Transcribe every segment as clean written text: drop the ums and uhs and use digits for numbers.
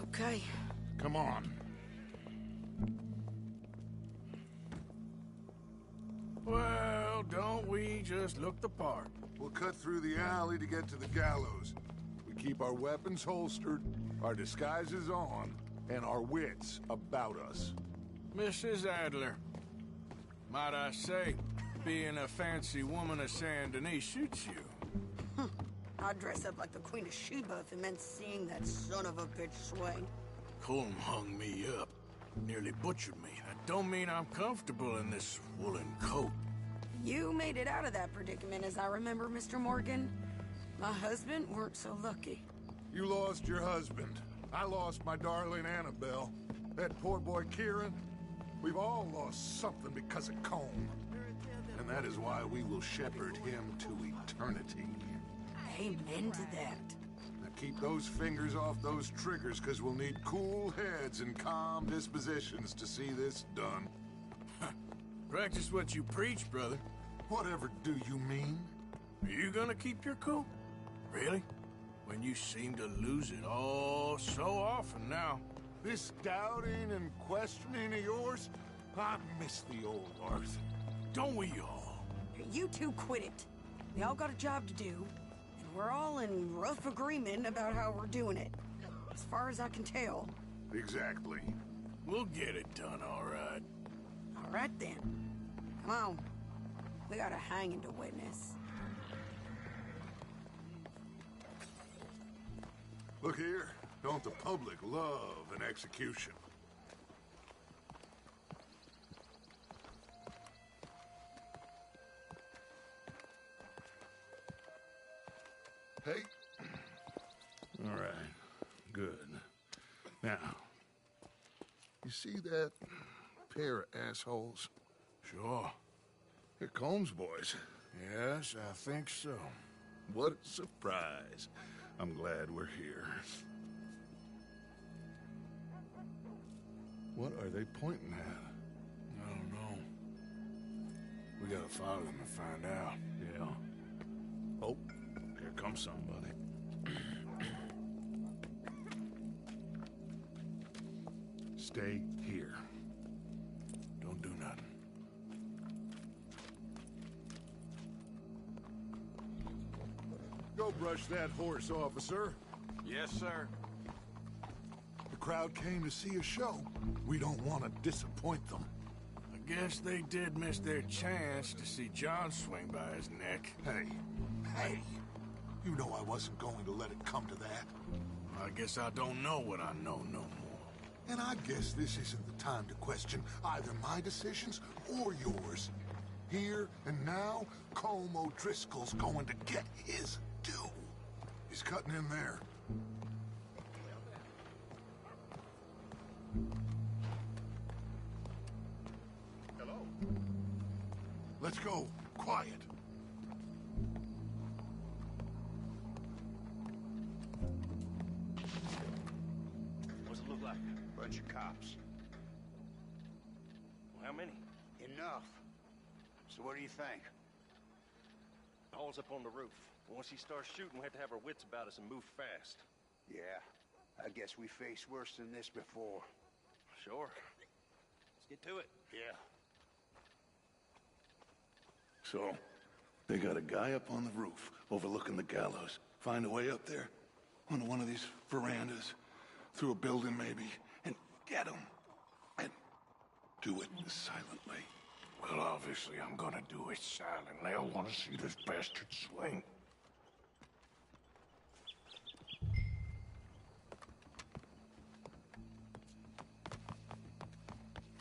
Okay. Come on. Well, don't we just look the part? We'll cut through the alley to get to the gallows. We keep our weapons holstered, our disguises on, and our wits about us. Mrs. Adler, might I say, being a fancy woman of Saint Denis suits you. I'd dress up like the Queen of Sheba if it meant seeing that son of a bitch swing. Colm hung me up, nearly butchered me. That don't mean I'm comfortable in this woolen coat. You made it out of that predicament, as I remember, Mr. Morgan. My husband weren't so lucky. You lost your husband. I lost my darling Annabelle. That poor boy Kieran. We've all lost something because of Colm. And that is why we will shepherd him to eternity. Amen to that. Now keep those fingers off those triggers, because we'll need cool heads and calm dispositions to see this done. Practice what you preach, brother. Whatever do you mean? Are you gonna keep your cool? Really? When you seem to lose it all so often now. This doubting and questioning of yours? I miss the old Arthur. Don't we all? You two quit it. We all got a job to do, and we're all in rough agreement about how we're doing it. As far as I can tell. Exactly. We'll get it done, all right. All right, then. Come on. We got a hanging to witness. Look here. Don't the public love an execution? Hey. All right. Good. Now, you see that pair of assholes? Sure. They're Colm's boys. Yes, I think so. What a surprise. I'm glad we're here. What are they pointing at? I don't know. We gotta follow them and find out. Yeah. Oh, here comes somebody. Stay here. Don't do nothing. Go brush that horse, officer. Yes, sir. The crowd came to see a show. We don't want to disappoint them. I guess they did miss their chance to see John swing by his neck. Hey, you know I wasn't going to let it come to that. I guess I don't know what I know no more. And I guess this isn't the time to question either my decisions or yours. Here and now, Colm O'Driscoll's going to get his due. He's cutting in there. Hello? Let's go. Quiet. What's it look like? Bunch of cops. Well, how many? Enough. So what do you think? Paul's up on the roof. Once he starts shooting, we have to have our wits about us and move fast. Yeah, I guess we faced worse than this before. Sure. Let's get to it. Yeah. So, they got a guy up on the roof, overlooking the gallows. Find a way up there, on one of these verandas, through a building maybe, and get him. And do it silently. Well, obviously I'm gonna do it silently. I want to see this bastard swing.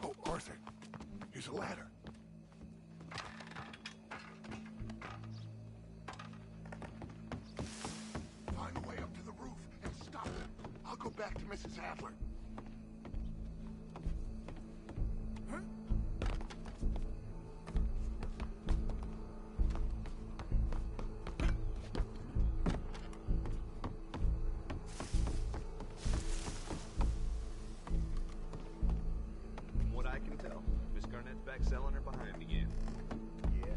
Oh, Arthur, here's a ladder. Find a way up to the roof and stop him. I'll go back to Mrs. Adler. From what I can tell, Miss Garnett's back selling her behind again. Yeah.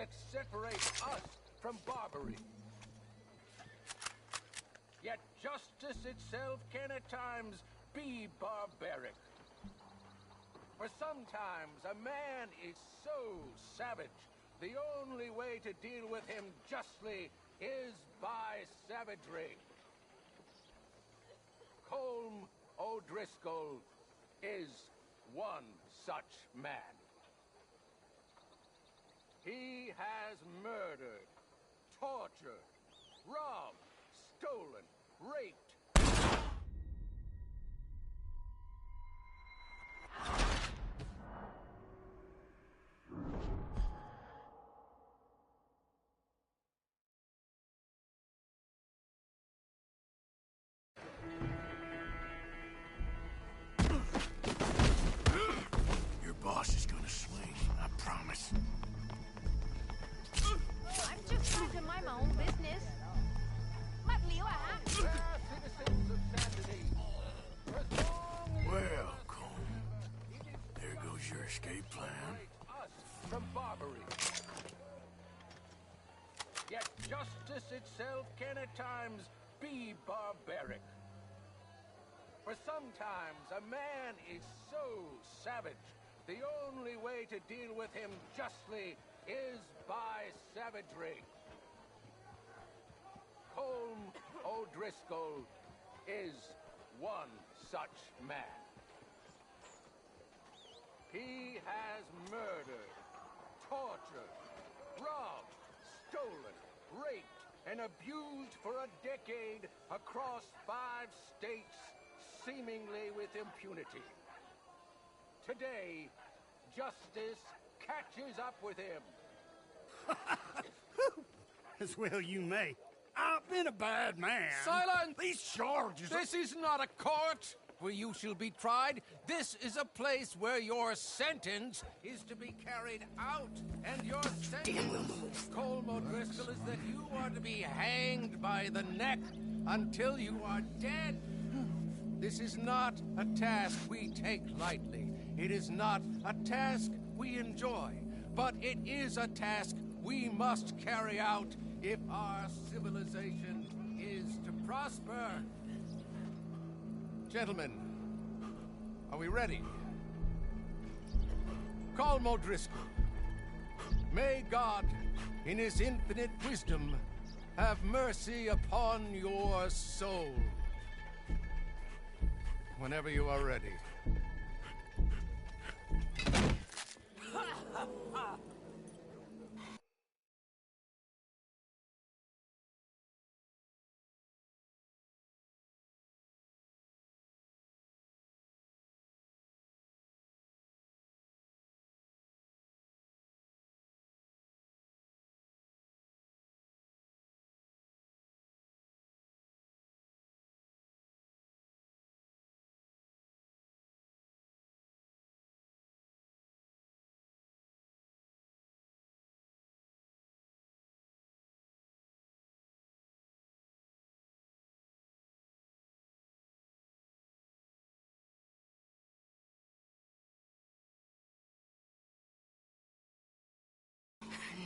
that separate us from Barbary. Yet justice itself can at times be barbaric. For sometimes a man is so savage, the only way to deal with him justly is by savagery. Colm O'Driscoll is one such man. He has murdered, tortured, robbed, stolen, raped. Your boss is gonna swing, I promise. I'm just trying to mind my own business. Mắt liếu à hả? Citizens of Saint Denis, as long as Well, Colm, there goes your escape plan. us from Barbary. Yet justice itself can at times be barbaric. For sometimes a man is so savage, the only way to deal with him justly is by savagery. Colm O'Driscoll is one such man. He has murdered, tortured, robbed, stolen, raped, and abused for a decade across 5 states, seemingly with impunity. Today, justice catches up with him. As well you may. I've been a bad man. Silence! These charges are... This is not a court where you shall be tried. This is a place where your sentence is to be carried out. And your sentence, Colm O'Driscoll, is that you are to be hanged by the neck until you are dead. This is not a task we take lightly. It is not a task we enjoy. But it is a task we must carry out if our civilization is to prosper. Gentlemen, are we ready? Colm O'Driscoll, may God, in his infinite wisdom, have mercy upon your soul. Whenever you are ready.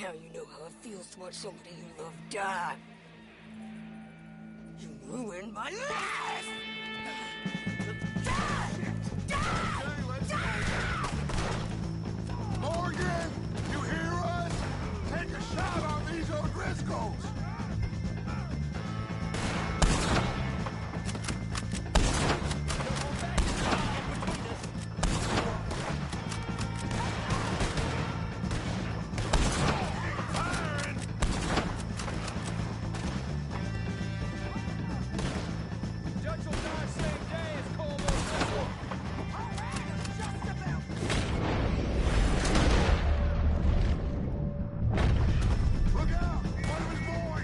Now you know how it feels to watch somebody you love die. You ruined my life! Morgan, you hear us? Take a shot on these O'Driscolls! Look out! One of his boys!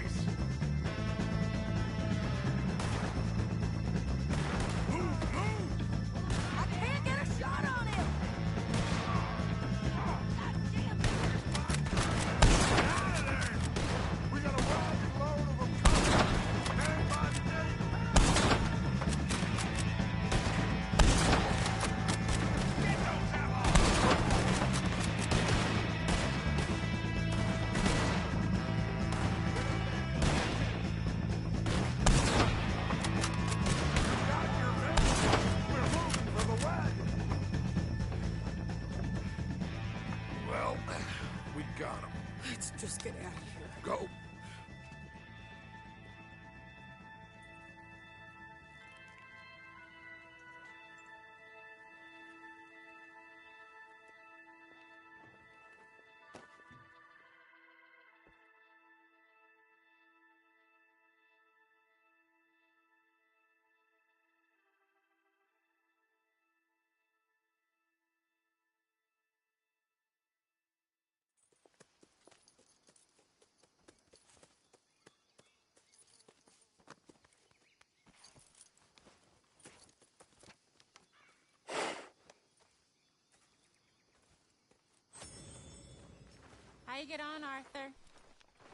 How you get on, Arthur?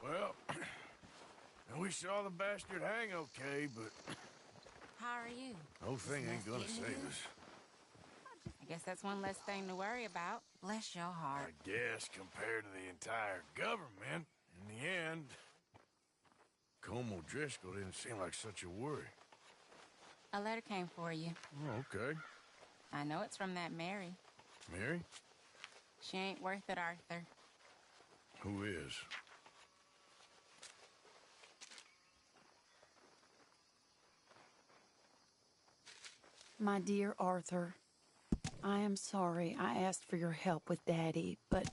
Well, we saw the bastard hang okay, but How are you? whole thing ain't gonna save us. I guess that's one less thing to worry about. Bless your heart. I guess compared to the entire government, in the end, Colm O'Driscoll didn't seem like such a worry. A letter came for you. Oh, okay. I know it's from that Mary. Mary? She ain't worth it, Arthur. Who is? My dear Arthur, I am sorry I asked for your help with Daddy, but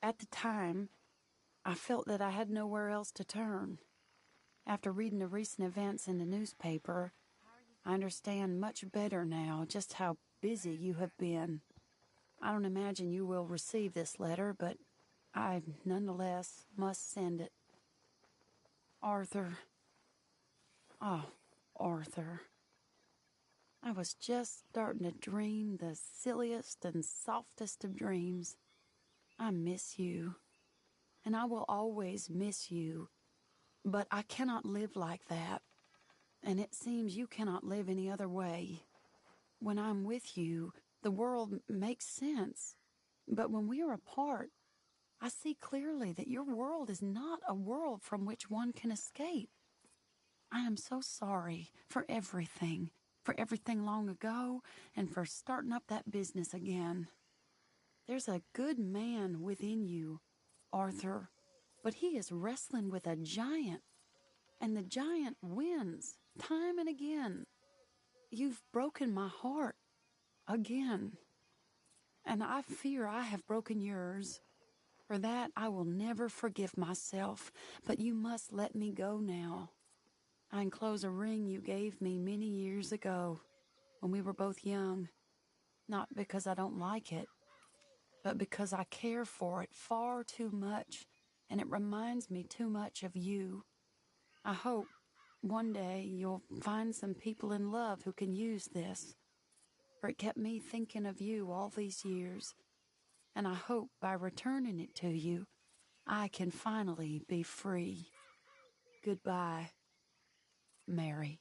at the time, I felt that I had nowhere else to turn. After reading the recent events in the newspaper, I understand much better now just how busy you have been. I don't imagine you will receive this letter, but I nonetheless must send it. Arthur. Oh, Arthur. I was just starting to dream the silliest and softest of dreams. I miss you, and I will always miss you, but I cannot live like that, and it seems you cannot live any other way. When I'm with you, the world makes sense, but when we are apart, I see clearly that your world is not a world from which one can escape. I am so sorry for everything long ago, and for starting up that business again. There's a good man within you, Arthur, but he is wrestling with a giant, and the giant wins time and again. You've broken my heart again, and I fear I have broken yours. For that, I will never forgive myself, but you must let me go now. I enclose a ring you gave me many years ago, when we were both young, not because I don't like it, but because I care for it far too much, and it reminds me too much of you. I hope one day you'll find some people in love who can use this, for it kept me thinking of you all these years, and I hope by returning it to you, I can finally be free. Goodbye, Mary.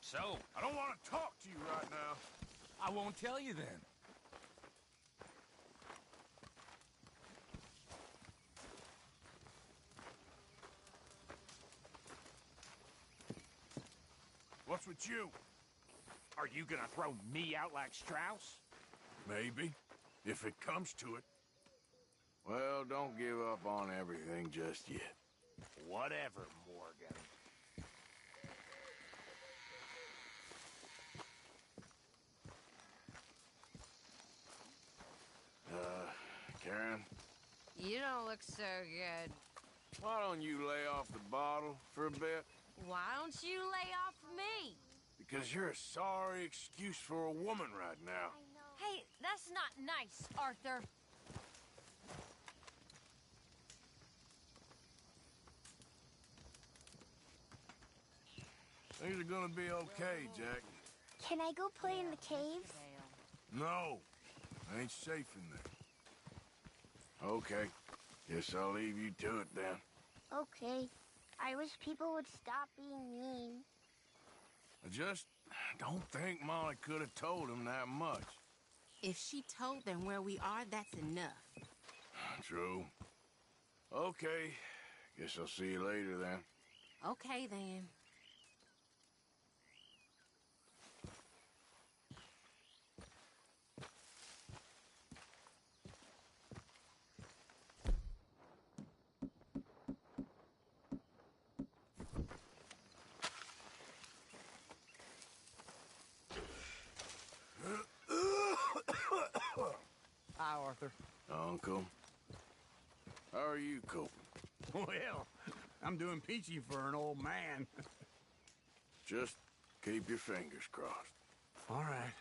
So, I don't want to talk to you right now. I won't tell you then. What's with you? Are you gonna throw me out like Strauss? Maybe, if it comes to it. Well, don't give up on everything just yet. Whatever, Morgan. Karen, You don't look so good. why don't you lay off the bottle for a bit? Why don't you lay off me? Because you're a sorry excuse for a woman right now. Hey, that's not nice, Arthur. Things are gonna be okay, Jack. Can I go play in the caves? No, ain't safe in there. Okay, guess I'll leave you to it then. Okay. I wish people would stop being mean. I just don't think Molly could have told him that much. If she told them where we are, that's enough. True. Okay, guess I'll see you later then. Okay, then. Arthur. Uncle. How are you coping? Well, I'm doing peachy for an old man. Just keep your fingers crossed. All right.